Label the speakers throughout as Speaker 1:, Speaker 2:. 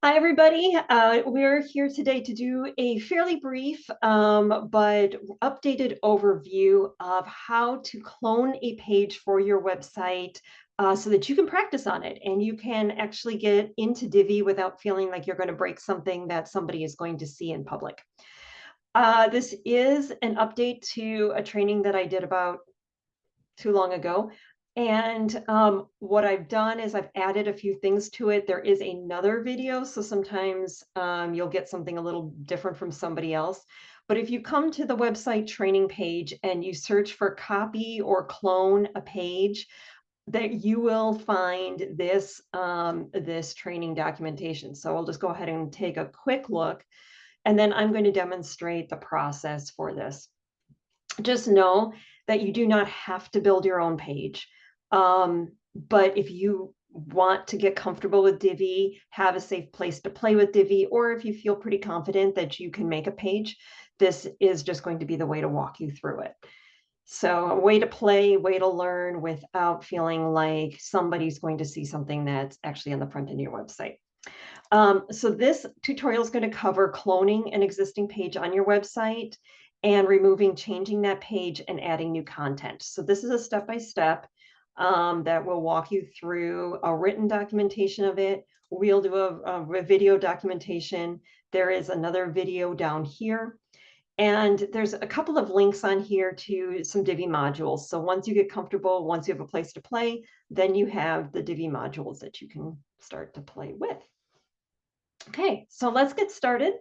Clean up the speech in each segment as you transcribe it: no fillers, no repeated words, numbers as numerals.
Speaker 1: Hi, everybody. We're here today to do a fairly brief but updated overview of how to clone a page for your website so that you can practice on it and you can actually get into Divi without feeling like you're going to break something that somebody is going to see in public. This is an update to a training that I did about too long ago. And what I've done is I've added a few things to it. There is another video, so sometimes you'll get something a little different from somebody else. But if you come to the website training page and you search for copy or clone a page, that you will find this training documentation. So I'll just go ahead and take a quick look, and then I'm going to demonstrate the process for this. Just know that you do not have to build your own page. But if you want to get comfortable with Divi, have a safe place to play with Divi, or if you feel pretty confident that you can make a page, this is just going to be the way to walk you through it. So a way to play, way to learn without feeling like somebody's going to see something that's actually on the front end of your website. So this tutorial is going to cover cloning an existing page on your website and changing that page and adding new content. So this is a step-by-step that will walk you through a written documentation of it. We'll do a video documentation. There is another video down here. And there's a couple of links on here to some Divi modules. So once you get comfortable, once you have a place to play, then you have the Divi modules that you can start to play with. Okay, so let's get started.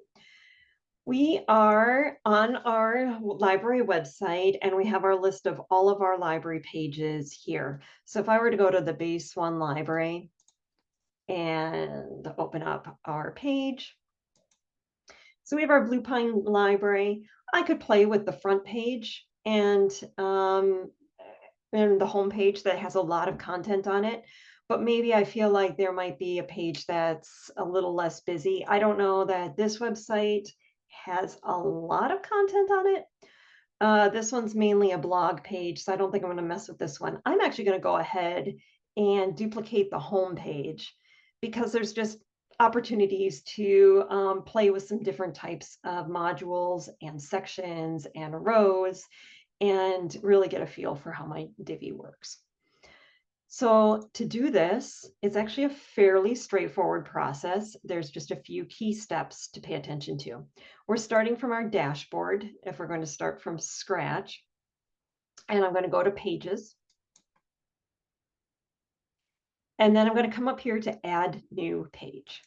Speaker 1: We are on our library website and we have our list of all of our library pages here. So if I were to go to the base one library and open up our page, so we have our Blue Pine library. I could play with the front page and the home page that has a lot of content on it. But maybe I feel like there might be a page that's a little less busy. I don't know that this website has a lot of content on it. This one's mainly a blog page, so I don't think I'm going to mess with this one. I'm actually going to go ahead and duplicate the home page because there's just opportunities to play with some different types of modules and sections and rows and really get a feel for how my Divi works. So to do this, it's actually a fairly straightforward process. There's just a few key steps to pay attention to. We're starting from our dashboard, if we're going to start from scratch. And I'm going to go to Pages. And then I'm going to come up here to Add New Page.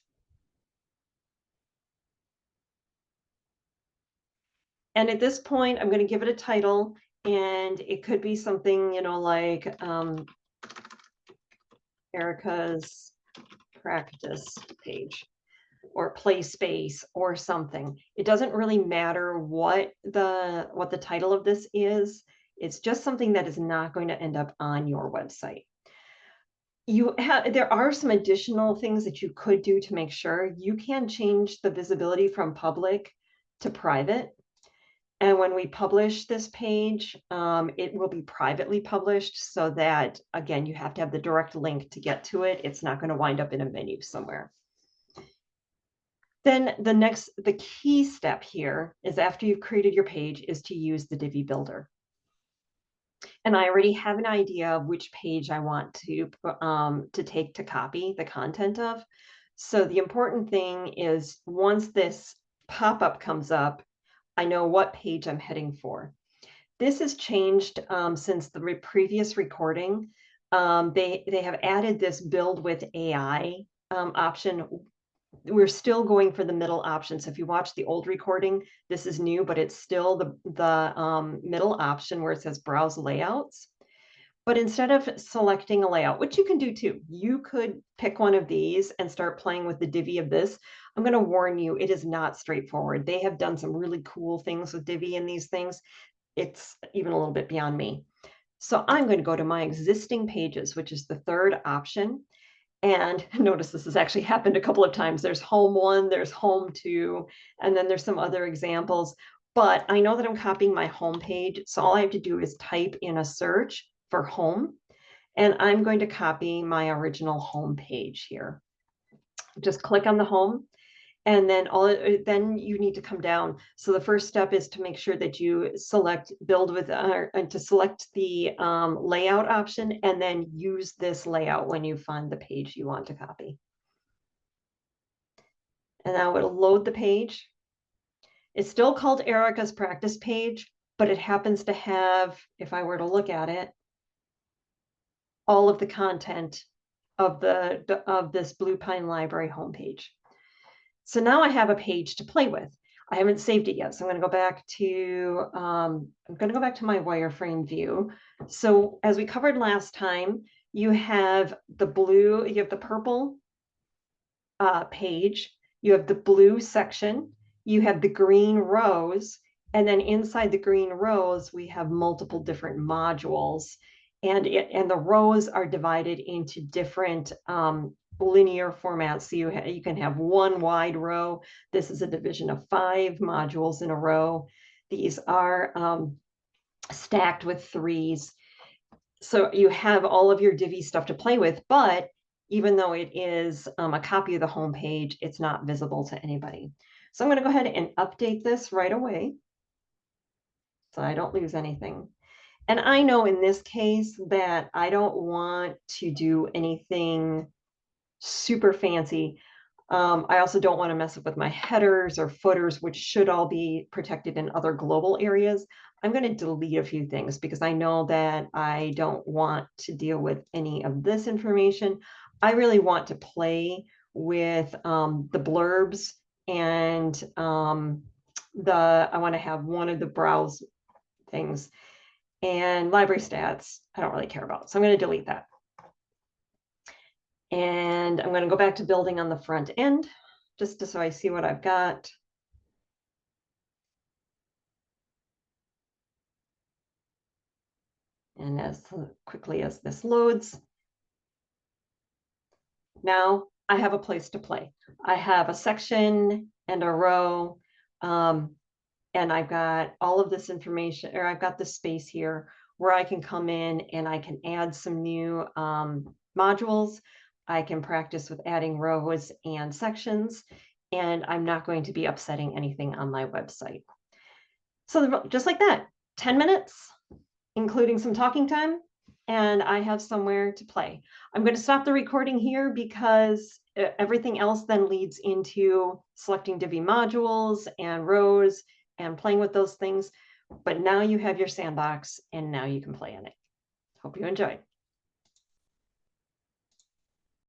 Speaker 1: And at this point, I'm going to give it a title. And it could be something, like Erica's practice page or play space or something. It doesn't really matter what the title of this is. It's just something that is not going to end up on your website. There are some additional things that you could do to make sure. You can change the visibility from public to private. And when we publish this page, it will be privately published so that, again, you have to have the direct link to get to it. It's not going to wind up in a menu somewhere. Then the key step here is after you've created your page is to use the Divi Builder. And I already have an idea of which page I want to take to copy the content of. So the important thing is once this pop-up comes up, I know what page I'm heading for. This has changed since the previous recording. They have added this build with AI option. We're still going for the middle option. So if you watch the old recording, this is new, but it's still the middle option where it says browse layouts. But instead of selecting a layout, which you can do too, you could pick one of these and start playing with the Divi of this. I'm going to warn you, it is not straightforward. They have done some really cool things with Divi in these things. It's even a little bit beyond me. So I'm going to go to my existing pages, which is the third option. And notice this has actually happened a couple of times. There's home 1, there's home 2, and then there's some other examples. But I know that I'm copying my home page. So all I have to do is type in a search for home. And I'm going to copy my original home page here. just click on the home, and then then you need to come down. So the first step is to make sure that you select build with, and to select the layout option, and then use this layout when you find the page you want to copy. And now it'll load the page. It's still called Erica's practice page, but it happens to have, if I were to look at it, all of the content of this Blue Pine Library homepage. So now I have a page to play with. I haven't saved it yet, so I'm going to go back to my wireframe view. So as we covered last time, you have the purple page, you have the blue section, you have the green rows, and then inside the green rows, we have multiple different modules, and the rows are divided into different linear formats. So you can have one wide row. This is a division of 5 modules in a row. These are stacked with 3s. So you have all of your Divi stuff to play with, but even though it is a copy of the home page, it's not visible to anybody. So I'm going to go ahead and update this right away so I don't lose anything. And I know in this case that I don't want to do anything super fancy. I also don't want to mess up with my headers or footers, which should all be protected in other global areas. I'm going to delete a few things because I know that I don't want to deal with any of this information. I really want to play with the blurbs, and I want to have one of the browse things, and library stats I don't really care about. So I'm going to delete that. And I'm going to go back to building on the front end, just so I see what I've got. And as quickly as this loads, now I have a place to play. I have a section and a row, and I've got all of this information, or I've got this space here where I can come in and I can add some new modules. I can practice with adding rows and sections, and I'm not going to be upsetting anything on my website. So just like that, 10 minutes, including some talking time, and I have somewhere to play. I'm going to stop the recording here because everything else then leads into selecting Divi modules and rows and playing with those things. But now you have your sandbox, and now you can play in it. Hope you enjoy.